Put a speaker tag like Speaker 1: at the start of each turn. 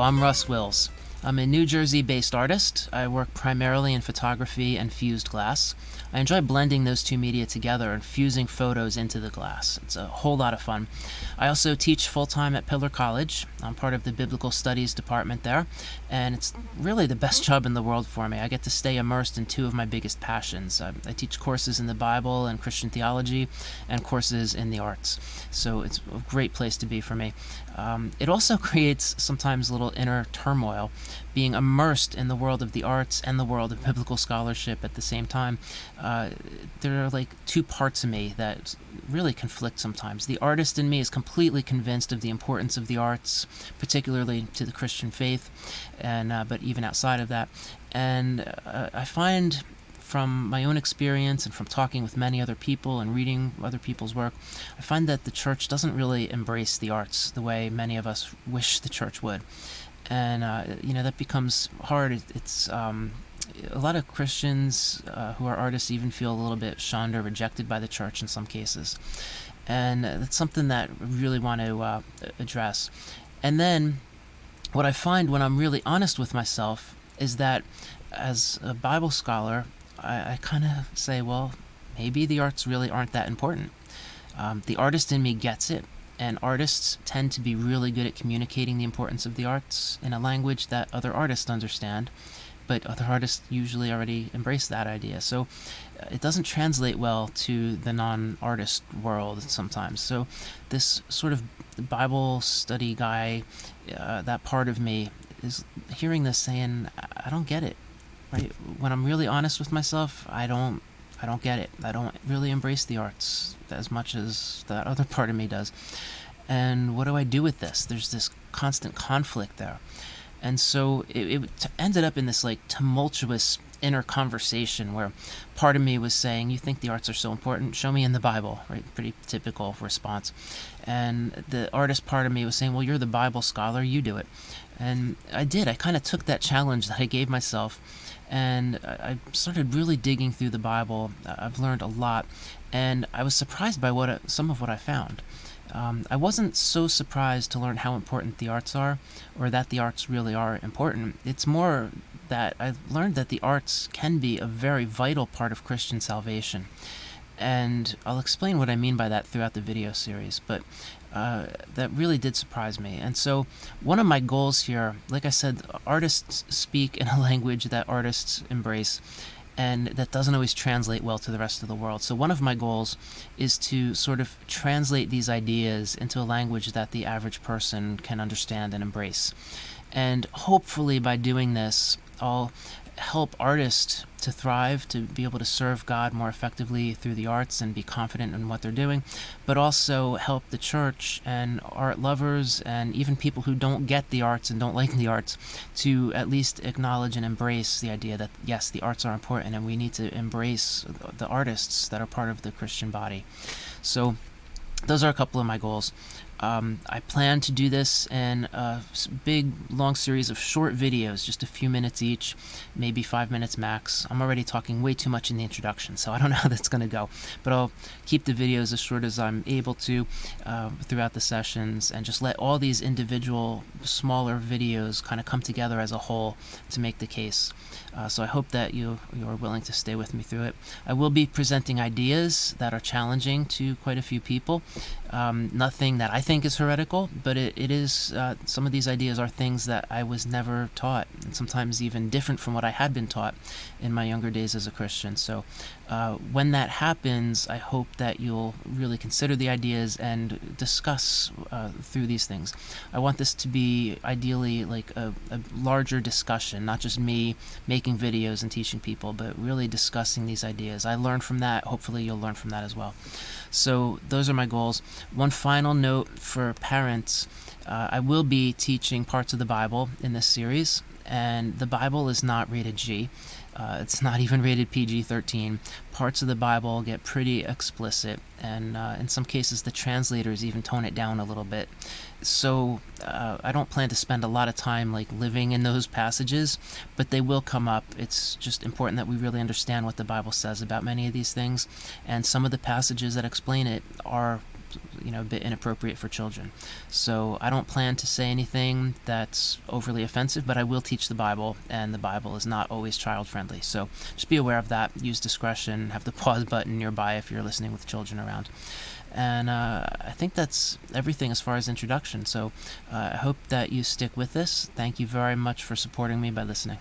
Speaker 1: I'm Russ Wills. I'm a New Jersey-based artist. I work primarily in photography and fused glass. I enjoy blending those two media together and fusing photos into the glass. It's a whole lot of fun. I also teach full-time at Pillar College. I'm part of the Biblical Studies department there, and it's really the best job in the world for me. I get to stay immersed in two of my biggest passions. I teach courses in the Bible and Christian theology and courses in the arts, so it's a great place to be for me. It also creates sometimes a little inner turmoil, being immersed in the world of the arts and the world of biblical scholarship at the same time. There are like two parts of me that really conflict sometimes. The artist in me is completely convinced of the importance of the arts, particularly to the Christian faith, and but even outside of that. And I find from my own experience and from talking with many other people and reading other people's work, I find that the church doesn't really embrace the arts the way many of us wish the church would. And, that becomes hard. It's a lot of Christians who are artists even feel a little bit shunned or rejected by the church in some cases. And that's something that I really want to address. And then what I find when I'm really honest with myself is that as a Bible scholar, I kind of say, well, maybe the arts really aren't that important. The artist in me gets it, and artists tend to be really good at communicating the importance of the arts in a language that other artists understand, but other artists usually already embrace that idea. So it doesn't translate well to the non-artist world sometimes. So this sort of Bible study guy, that part of me, is hearing this saying, I don't get it. Right? When I'm really honest with myself, I don't get it. I don't really embrace the arts as much as that other part of me does. And what do I do with this? There's this constant conflict there. And so it ended up in this like tumultuous inner conversation where part of me was saying, you think the arts are so important? Show me in the Bible, right? Pretty typical response. And the artist part of me was saying, well, you're the Bible scholar, you do it. And I did. I kind of took that challenge that I gave myself, and I started really digging through the Bible. I've learned a lot, and I was surprised by some of what I found. I wasn't so surprised to learn how important the arts are, or that the arts really are important. It's more that I learned that the arts can be a very vital part of Christian salvation. And I'll explain what I mean by that throughout the video series, but that really did surprise me. And so one of my goals here, like I said, artists speak in a language that artists embrace, and that doesn't always translate well to the rest of the world. So one of my goals is to sort of translate these ideas into a language that the average person can understand and embrace. And hopefully by doing this, I'll help artists to thrive, to be able to serve God more effectively through the arts and be confident in what they're doing, but also help the church and art lovers and even people who don't get the arts and don't like the arts to at least acknowledge and embrace the idea that, yes, the arts are important and we need to embrace the artists that are part of the Christian body. So those are a couple of my goals. I plan to do this in a big, long series of short videos, just a few minutes each, maybe 5 minutes max. I'm already talking way too much in the introduction, so I don't know how that's going to go. But I'll keep the videos as short as I'm able to throughout the sessions, and just let all these individual, smaller videos kind of come together as a whole to make the case. So I hope that you are willing to stay with me through it. I will be presenting ideas that are challenging to quite a few people. Nothing that I think is heretical, but it is, some of these ideas are things that I was never taught, and sometimes even different from what I had been taught in my younger days as a Christian. So when that happens, I hope that you'll really consider the ideas and discuss through these things. I want this to be ideally like a larger discussion, not just me making videos and teaching people, but really discussing these ideas. I learned from that. Hopefully you'll learn from that as well. So those are my goals. One final note for parents. I will be teaching parts of the Bible in this series, and the Bible is not rated G. It's not even rated PG-13. Parts of the Bible get pretty explicit, and in some cases the translators even tone it down a little bit. So I don't plan to spend a lot of time like living in those passages, but they will come up. It's just important that we really understand what the Bible says about many of these things, and some of the passages that explain it are a bit inappropriate for children. So I don't plan to say anything that's overly offensive, but I will teach the Bible, and the Bible is not always child-friendly. So just be aware of that. Use discretion. Have the pause button nearby if you're listening with children around. And I think that's everything as far as introduction. So I hope that you stick with this. Thank you very much for supporting me by listening.